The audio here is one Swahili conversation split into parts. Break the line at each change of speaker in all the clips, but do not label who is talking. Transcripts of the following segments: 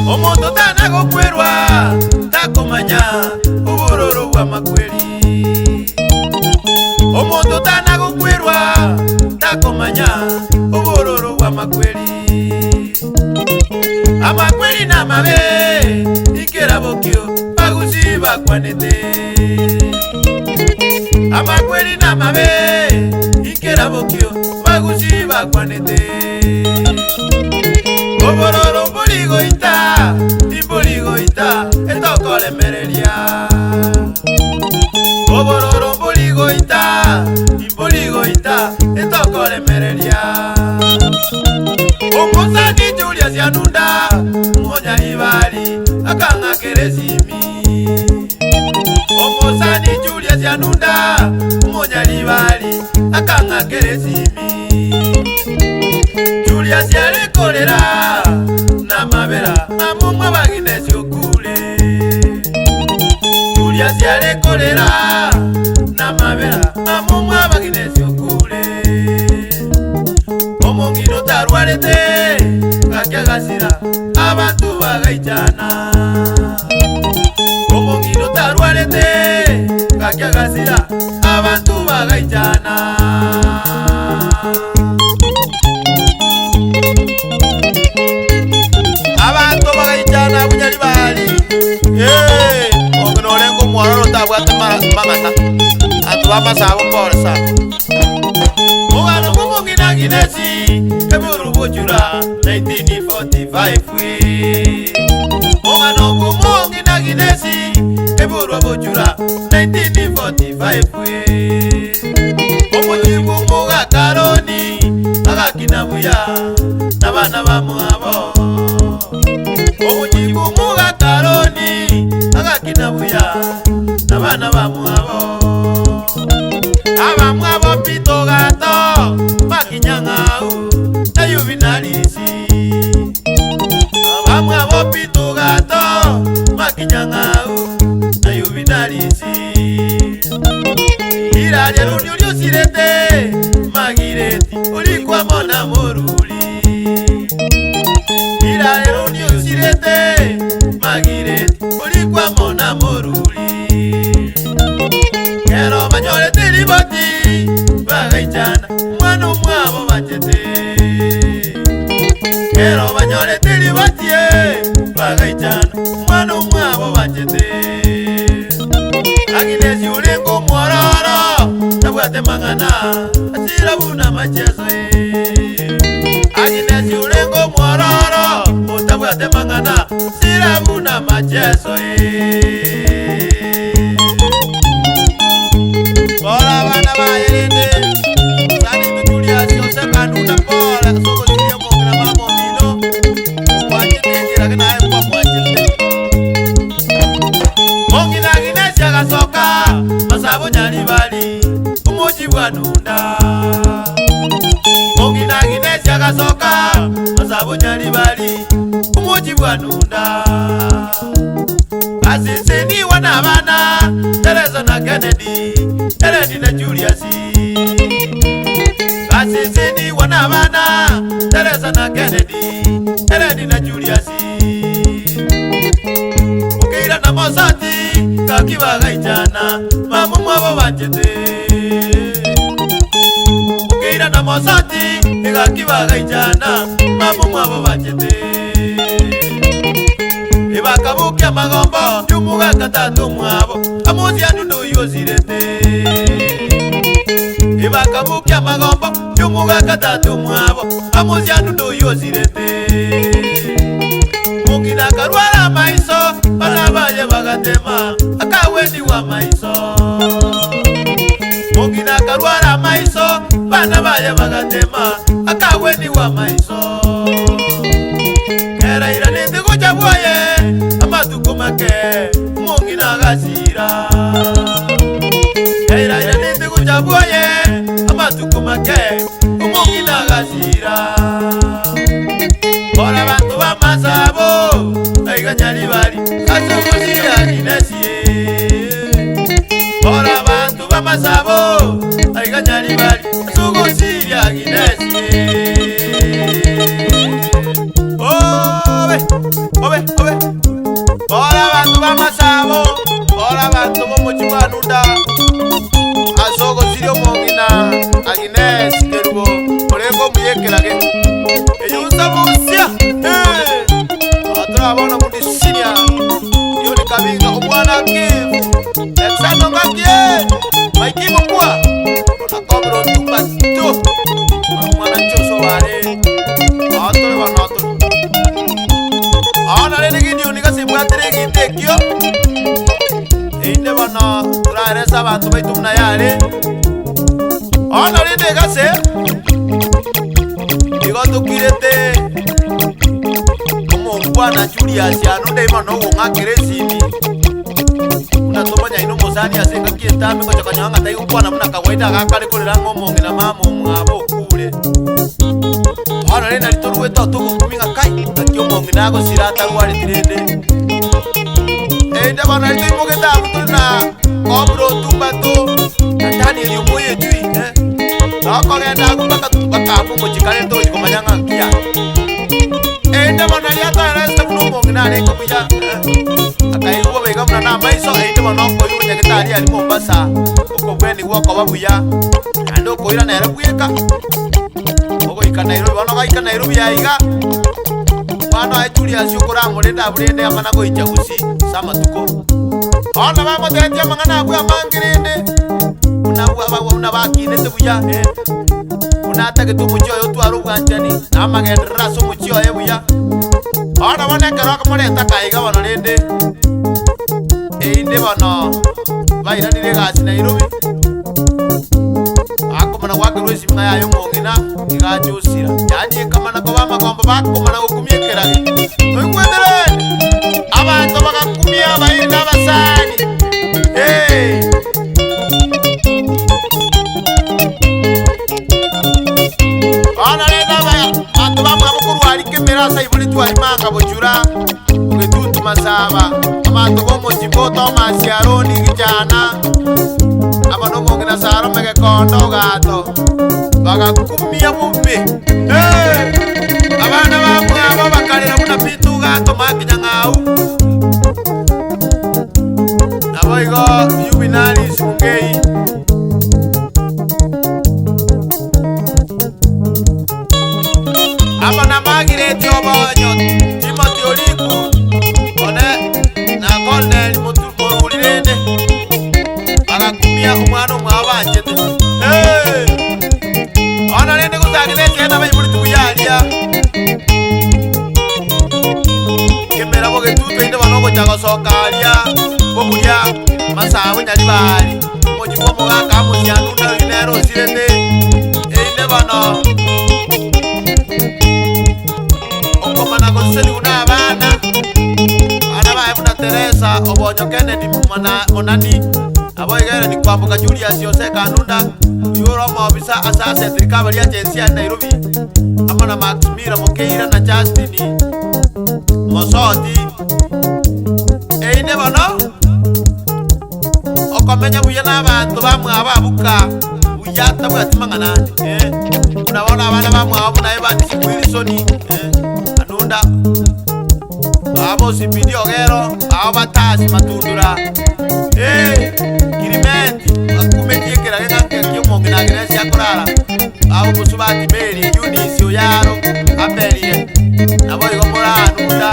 Omuntu tanago kwerwa takumanya ubururu bwa makweli. Omuntu tanago kwerwa takumanya ubururu bwa makweli. Amakweli na mabe ikera bokyo baguzi bakwanete. Amakweli na mabe ikera bokyo baguzi bakwanete. Obororo mboligoita, timboligoita, etokole merelia. Obororo mboligoita, timboligoita, etokole merelia. Omosani Julius Yanunda, monya ibali, akanga keresimi. Omosani Julius Yanunda, monya ibali, akanga keresimi. Julius yale kolera na mabera amumwa bagines yokule. Julius yale kolera na mabera amumwa bagines yokule. Omongiro tarwarete kakyagasira abantu bagaijana. Omongiro tarwarete kakyagasira abantu bagaijana. Bunyali bali ogno lengo mwaro tabwate mangata atubama sabo porsa ogano kumungina ginesi keburu bujura 1945 we ogano kumungina ginesi keburu bujura 1945 we omujibu muga karoni agakina buya nabana bamwabo. Omujibu muga karoni agakina buya nabana bamwabo. Abamwabo pito gato makinyangau na yuvinalisi. Abamwabo pito gato makinyangau na yuvinalisi. Iraje lunyo sirete magireti ulikwa mona moruli. Iraje lunyo sirete magireti ulikwa mona moruli. Kero banyolete liboti bagaijana mwana mwabo bachete. Kero banyolete liboti bagaijana mwana mwabo bachete. Agines yulengo mwororo tabwate mangana asira buna machezo. Agines yulengo mwororo tabwate mangana asira buna machezo. Bora bana bayende sani tutulia sio sekanunda pola soko siyo mongina mamo mino mwachete jirakena kwa mwachete. Mongina ginesha gasoka masabo nyali bali umujibu anunda. Mongina ginesha gasoka masabo nyali bali umujibu anunda. Asisini wana bana Teresa na Kennedy, Kennedy na Julius. Asisini wana bana Teresa na Kennedy, Kennedy na Julius. Ukira na Mosati kakiwa gaijana mamu mwabo bachete. Ukira na Mosati kakiwa gaijana mamu mwabo bachete. Ibakabukia magombo Jumuga katatu mwabo Amuzi anundo yozirete. Ibakabukia magombo Jumuga katatu mwabo Amuzi anundo yozirete. Mungina karwara maiso Banabaye bagatema Akaweni wa maiso. Mungina karwara maiso Banabaye bagatema Akaweni wa maiso. Kera ira nende goja boye amatuko make mungina gasira. Kera ira nende goja boye amatuko make mungina gasira. Bora bantu bamasabo Nyalibali Asoko Siria Ginesi Ora abantu b'amasabo Aiga Nyalibali Asoko Siria Ginesi Obe Ora abantu b'amasabo Ora abantu b'omukiwanunda Asoko Siria Mongina Aginesi Kerubo Olengo muyekelage Eyusa Musia Atrabona mundi sinia Yoni kabinga umwana kivu Exano ngakie Maikimu kwa Ona kobro tupa tu Mwana choso wale Atore wanatore Ana lene gini unika simuatere gitekyo Einde wana Turaresa bantu baitumna yale Ana lene gase Igotukirete Bwana Julius anonde imano ngakere sini unatobonya ino mozani asenga kietame ko chakanyanga tai ukwana muna kawaida akale kolera ngomonge na mama mwabo kule hano lena litoruwe toto kuminga kai akyo monge nago sirata ruwali tirende enda bana lito imogenda mutuna kobro tubato ndani iliyo moye tui nakogenda kubaka bakapo mojikale ndo jikomanyanga kia enda bana liata resta kunomonge na leko kuya akaiwa bega muna na maiso enda bana ko yunya nyakitari ali Mombasa uko bweni wako babuya ando ko ira nere kuyeka uko ika Nairobi bana ka ika Nairobi yaiga bana ajuli asukura mulenda burende amana ko ichagusi sama tuko ona bama teje mangana bwa mangirende unabwa baba unabakine tebuya unatake tumucho yo twaro bwanjani namagendera so mucho ebuya ona bana kero akamureta kaiga bana rende inde bana baira dire gasi Nairobi akomana wagerwesi mwa yayo mongina igajusira yanye kamana ko bama kwamba bakomana gukumyekera okwendere abantu bakakumya bayina basani ana lenda abantu bamwe abukuru ali kemera sayibuli twalimanga bujura ugetuntu masaba abantu bomo jiboto masiaroni gijana abano mongina saro mege kondo gato bagakumya bumbe abana bamwe abo bakalira muna pitu gato makinya ngau naboigo yuminali sungei abana magire tiobonyo Timothy Oliku one na Colonel Mutuborulirende bagakumya umwana mwabanje ona lende kuzagire cyenda bayiburi tuyalia kemera boge tuto inde banoko cyangwa sokalia bobuya masawe Nyalibali mojibo mogaka mujyanunda inero sirende inde bano okomana konseli una bana ana ba ebuna Teresa obonyo Kennedy monani aboigere ni kwambuka Julius Yose Kanunda yoro mobisa asase trikabali agency ya Nairobi amana Maximira Mokeira na Justin Mosoti inde bano okomenya buya nabantu bamwe ababuka buyata bwatimangana unabona abana bamwe abona ebandisi Wilsoni anunda babo sipidi ogero abo batasi matundura kirimenti akumetikira nganke kyomongina Grace yakorara abo musubati Mary Eunice Oyaro apelie nabo igomora anunda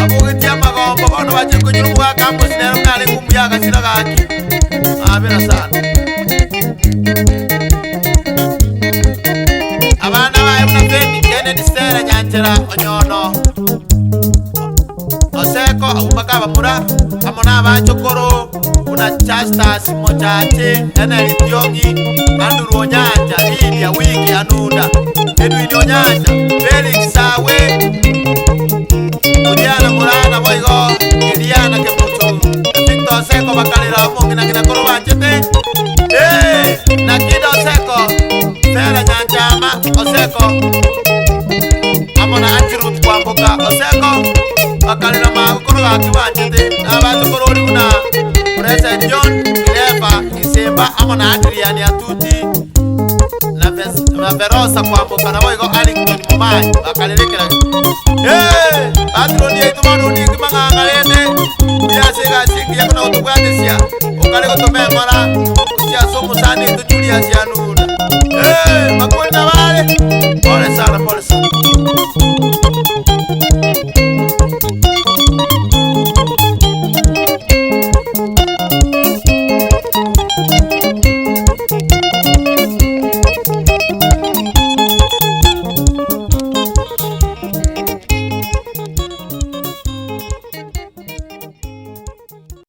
abo getia magombo bono baje kunyura mwa kambo sinero kale ngumuyaga siragaki abera sana abana bae una pendi Kennedy Stella Nyanchera Onyono Oseko abubaka bamura amona abachokoro una Chasta Simochache Eneli Tiongi Anduru Onyanja Lidia Wiki Anunda Edwin Onyanja Felix Sawe Udiana Murana Boigo Eliana Kemutu Victor Oseko bakalira mongina kina koro banchete Nakida Oseko Stella Nyanchama Oseko amona Achirut Kwamboka Oseko bakibanjete abantu korori kuna President John Kileva Isemba amona Adrian Atuti na Verosa kwambuka nabo igo Arlington Mumanyi bakalelekera Adrian yetu manu ni kimanga lende yasega siki yakona utubwatesia ukale gotomengora ya somo sani tu Julius Yanuna